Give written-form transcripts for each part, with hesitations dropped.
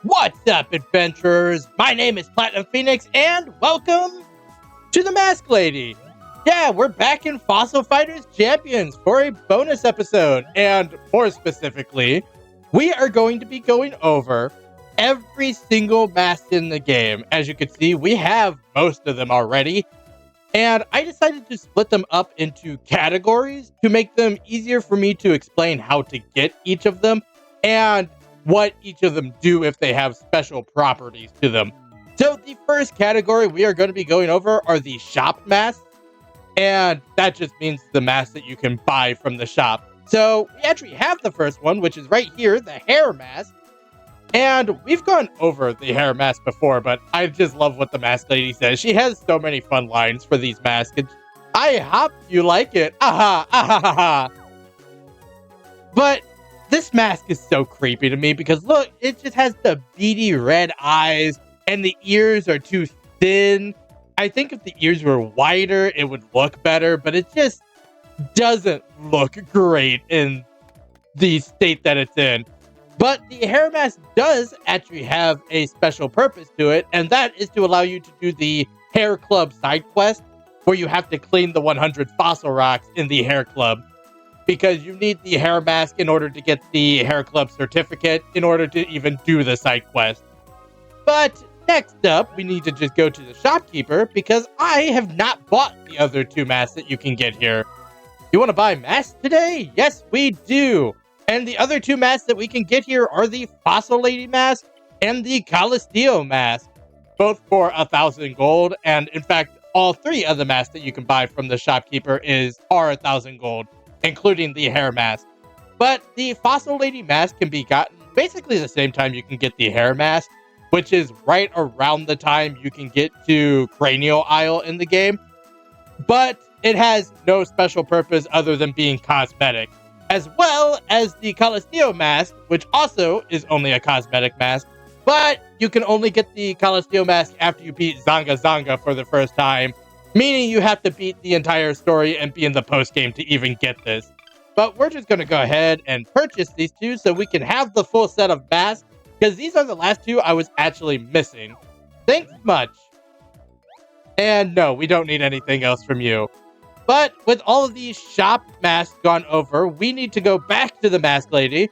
What's up, adventurers? My name is Platinum Phoenix, and welcome to the Mask Lady. Yeah, we're back in Fossil Fighters Champions for a bonus episode, and more specifically, we are going to be going over every single mask in the game. As you can see, we have most of them already, and I decided to split them up into categories to make them easier for me to explain how to get each of them, and what each of them do if they have special properties to them. So the first category we are going to be going over are the shop masks, and that just means the masks that you can buy from the shop. So we actually have the first one, which is right here, the Hare Mask. And we've gone over the Hare Mask before, but I just love what the Mask Lady says. She has so many fun lines for these masks. I hope you like it. Aha, aha, ha, ha. But this mask is so creepy to me because look, it just has the beady red eyes and the ears are too thin. I think if the ears were wider, it would look better, but it just doesn't look great in the state that it's in. But the Hare Mask does actually have a special purpose to it, and that is to allow you to do the Hare Club side quest, where you have to clean the 100 fossil rocks in the Hare Club. Because you need the Hare Mask in order to get the Hare Club certificate, in order to even do the side quest. But next up, we need to just go to the shopkeeper, because I have not bought the other two masks that you can get here. You want to buy masks today? Yes, we do! And the other two masks that we can get here are the Fossil Lady Mask and the Caliosteo Mask, both for 1,000 gold, and in fact, all three of the masks that you can buy from the shopkeeper are 1,000 gold, including the Hare Mask. But the Fossil Lady Mask can be gotten basically the same time you can get the Hare Mask, which is right around the time you can get to Cranial Isle in the game. But it has no special purpose other than being cosmetic. As well as the Caliosteo Mask, which also is only a cosmetic mask, but you can only get the Caliosteo Mask after you beat Zanga Zanga for the first time, meaning you have to beat the entire story and be in the post-game to even get this. But we're just going to go ahead and purchase these two so we can have the full set of masks, because these are the last two I was actually missing. Thanks much. And no, we don't need anything else from you. But with all of these shop masks gone over, we need to go back to the Mask Lady,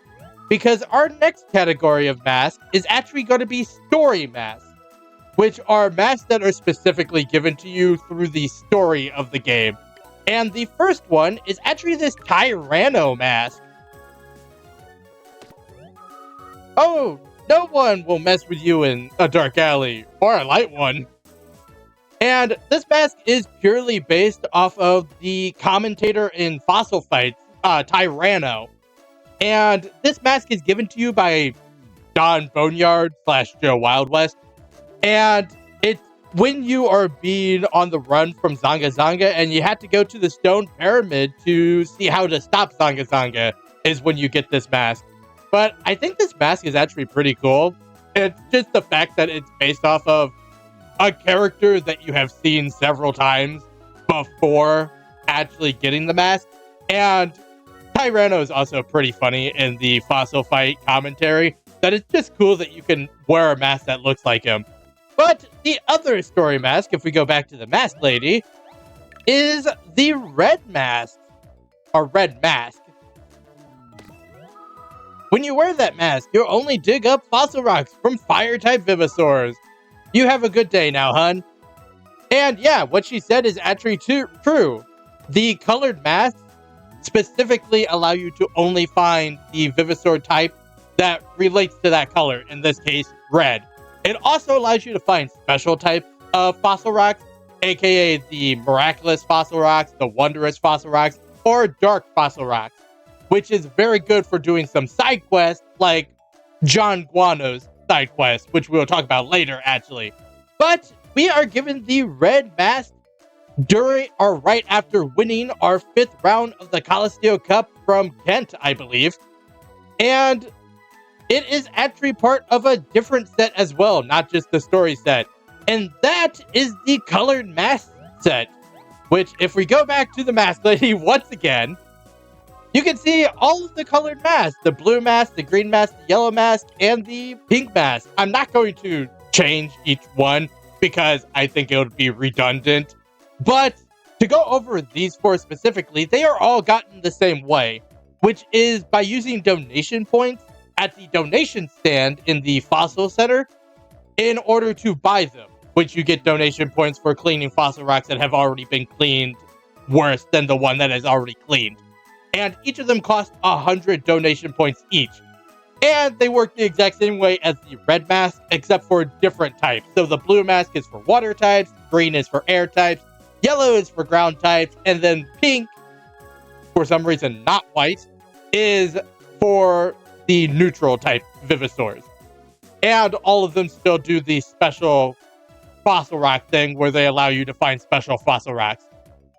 because our next category of mask is actually going to be story masks, which are masks that are specifically given to you through the story of the game. And the first one is actually this Ranno Mask. Oh, no one will mess with you in a dark alley, or a light one. And this mask is purely based off of the commentator in Fossil Fights, Ranno. And this mask is given to you by Don Boneyard / Joe Wild West. And it's when you are being on the run from Zanga Zanga and you have to go to the Stone Pyramid to see how to stop Zanga Zanga is when you get this mask. But I think this mask is actually pretty cool. It's just the fact that it's based off of a character that you have seen several times before actually getting the mask. And Ranno is also pretty funny in the Fossil Fight commentary, that it's just cool that you can wear a mask that looks like him. But the other story mask, if we go back to the Mask Lady, is the Red Mask, or Red Mask. When you wear that mask, you'll only dig up fossil rocks from fire-type Vivosaurs. You have a good day now, hun. And yeah, what she said is actually true. The colored masks specifically allow you to only find the Vivosaur type that relates to that color, in this case, red. It also allows you to find special types of fossil rocks, aka the miraculous fossil rocks, the wondrous fossil rocks, or dark fossil rocks, which is very good for doing some side quests like John Guano's side quest, which we'll talk about later, actually. But we are given the Red Mask during or right after winning our 5th round of the Caliosteo Cup from Kent, I believe. And it is actually part of a different set as well, not just the story set. And that is the Colored Mask set, which, if we go back to the Mask Lady once again, you can see all of the colored masks, the blue mask, the green mask, the yellow mask, and the pink mask. I'm not going to change each one because I think it would be redundant. But to go over these 4 specifically, they are all gotten the same way, which is by using donation points at the donation stand in the Fossil Center in order to buy them, which you get donation points for cleaning fossil rocks that have already been cleaned worse than the one that is already cleaned. And each of them cost 100 donation points each. And they work the exact same way as the red mask, except for different types. So the blue mask is for water types, green is for air types, yellow is for ground types, and then pink, for some reason not white, is for the neutral type Vivisaurs. And all of them still do the special fossil rock thing where they allow you to find special fossil rocks.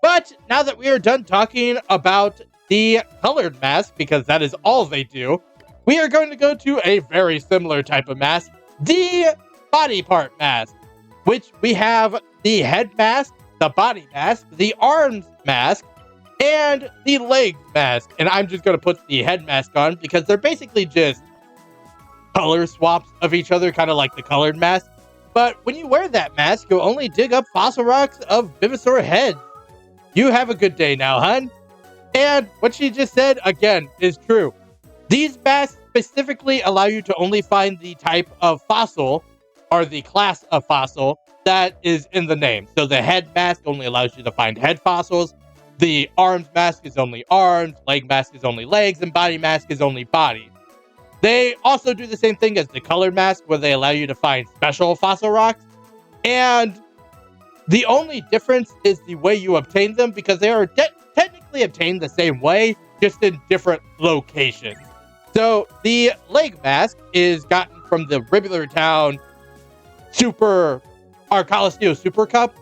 But now that we are done talking about the colored mask, because that is all they do, we are going to go to a very similar type of mask, the body part mask, which we have the head mask, the body mask, the arms mask, and the legs mask. And I'm just going to put the head mask on because they're basically just color swaps of each other, kind of like the colored mask. But when you wear that mask, you'll only dig up fossil rocks of Vivisaur heads. You have a good day now, hun. And what she just said, again, is true. These masks specifically allow you to only find the type of fossil, or the class of fossil, that is in the name. So the head mask only allows you to find head fossils, the arms mask is only arms, leg mask is only legs, and body mask is only body. They also do the same thing as the colored mask, where they allow you to find special fossil rocks, and the only difference is the way you obtain them, because they are technically obtained the same way, just in different locations. So the leg mask is gotten from the Ribular Town Caliosteo Super Cup.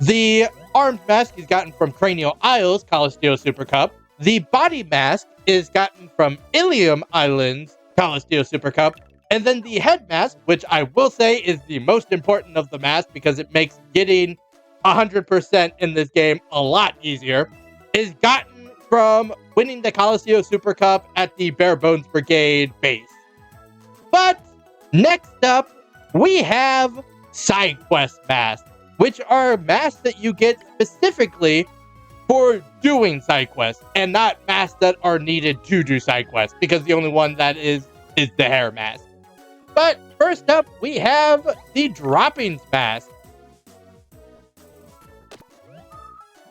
The arms mask is gotten from Cranial Isles Caliosteo Super Cup. The body mask is gotten from Ilium Islands Caliosteo Super Cup. And then the head mask, which I will say is the most important of the masks because it makes getting 100% in this game a lot easier, is gotten from winning the Caliosteo Super Cup at the Bare Bones Brigade base. But next up, we have side quest masks, which are masks that you get specifically for doing side quests, and not masks that are needed to do side quests, because the only one that is the Hare Mask. But first up, we have the Droppings Mask.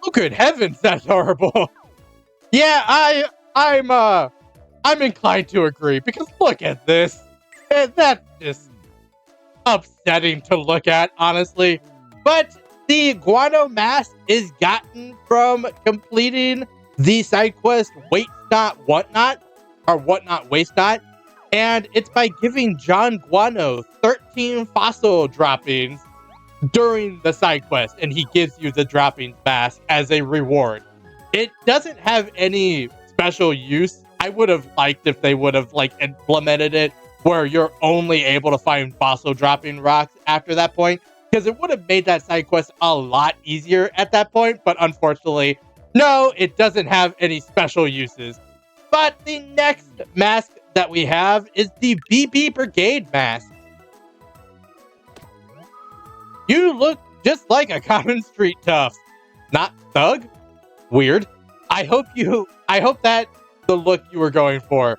Oh, good heavens, that's horrible. Yeah, I'm inclined to agree, because look at this. That's just upsetting to look at, honestly. But the Guano Mask is gotten from completing the side quest Waste Not Whatnot, or Whatnot Waste Not, and it's by giving John Guano 13 fossil droppings during the side quest, and he gives you the Droppings Mask as a reward. It doesn't have any special use. I would have liked if they would have implemented it where you're only able to find fossil dropping rocks after that point, because it would have made that side quest a lot easier at that point. But unfortunately, no, it doesn't have any special uses. But the next mask that we have is the BB Brigade Mask. You look just like a common street tough, not thug. Weird. I hope that's the look you were going for.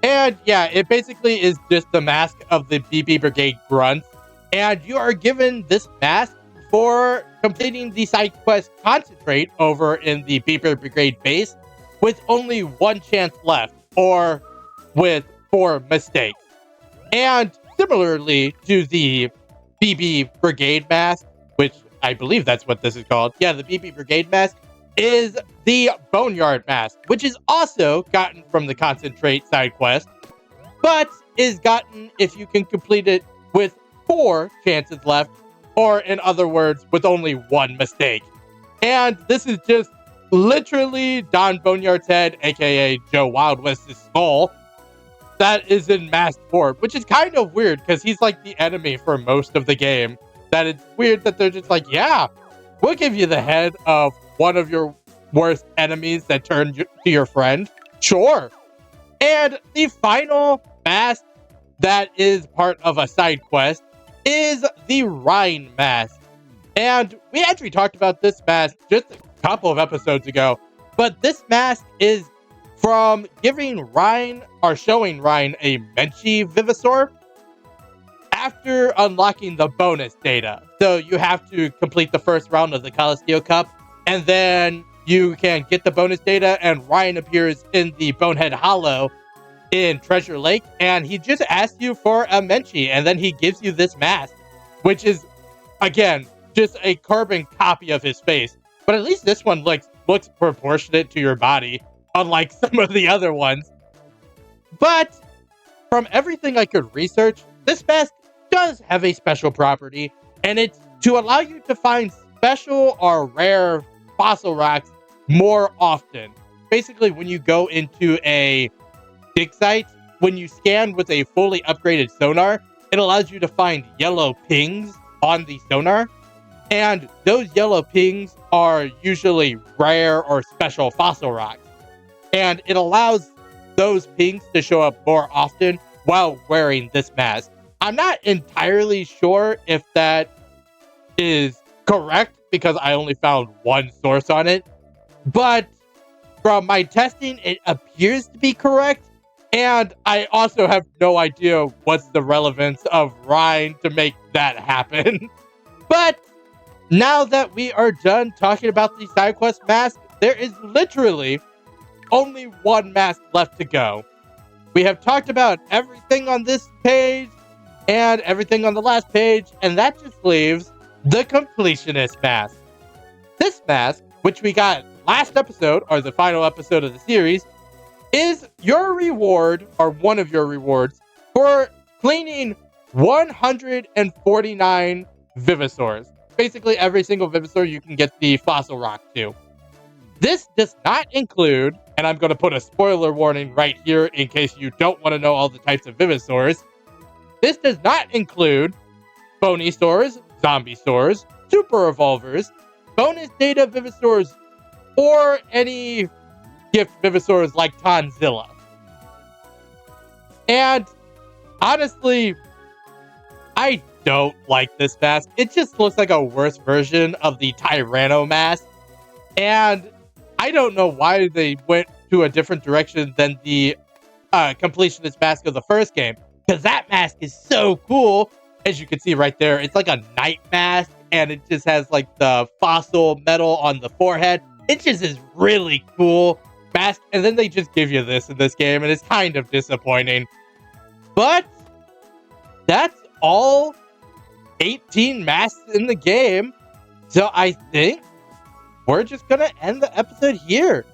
And yeah, it basically is just the mask of the BB Brigade grunts. And you are given this mask for completing the side quest Concentrate over in the BB Brigade base with only one chance left, or with 4 mistakes. And similarly to the BB Brigade Mask, which I believe that's what this is called. Yeah, the BB Brigade Mask is the Boneyard Mask, which is also gotten from the Concentrate side quest, but is gotten if you can complete it with 4 chances left, or in other words, with only 1 mistake. And this is just literally Don Boneyard's head, aka Joe Wild West's skull, that is in mask form, which is kind of weird because he's like the enemy for most of the game. That it's weird that they're just like, yeah, we'll give you the head of one of your worst enemies that turned to your friend. Sure. And the final mask that is part of a side quest is the Ryne Mask. And we actually talked about this mask just a couple of episodes ago, but this mask is from giving Ryne or showing Ryne a Menchie Vivasaur after unlocking the bonus data. So you have to complete the first round of the Caliosteo Cup, and then you can get the bonus data, and Ryne appears in the Bonehead Hollow in Treasure Lake, and he just asks you for a Menchie, and then he gives you this mask, which is, again, just a carbon copy of his face. But at least this one looks proportionate to your body, unlike some of the other ones. But from everything I could research, this mask does have a special property, and it's to allow you to find special or rare fossil rocks more often. Basically, when you go into a dig site, when you scan with a fully upgraded sonar, it allows you to find yellow pings on the sonar, and those yellow pings are usually rare or special fossil rocks, and it allows those pings to show up more often while wearing this mask. I'm not entirely sure if that is correct because I only found one source on it, but from my testing, it appears to be correct. And I also have no idea what's the relevance of Ryne to make that happen. But now that we are done talking about the side quest mask, there is literally only one mask left to go. We have talked about everything on this page and everything on the last page, and that just leaves the Completionist Mask. This mask, which we got last episode, or the final episode of the series, is your reward, or one of your rewards, for cleaning 149 Vivasaurs. Basically, every single Vivasaur you can get the fossil rock to. This does not include, and I'm going to put a spoiler warning right here in case you don't want to know all the types of Vivasaurs. This does not include Boneysaurs, Zombiesaurs, Super Evolvers, bonus data Vivasaurs, or any gift Vivasaurs like Tonzilla. And honestly, I don't like this mask. It just looks like a worse version of the Ranno Mask. And I don't know why they went to a different direction than the Completionist Mask of the first game. Because that mask is so cool. As you can see right there, it's like a night mask. And it just has like the fossil metal on the forehead. It just is really cool mask. And then they just give you this in this game. And it's kind of disappointing. But that's all 18 masks in the game. So I think we're just going to end the episode here.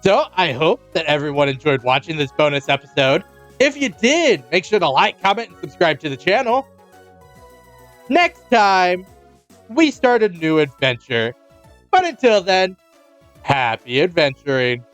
So I hope that everyone enjoyed watching this bonus episode. If you did, make sure to like, comment, and subscribe to the channel. Next time, we start a new adventure. But until then, happy adventuring.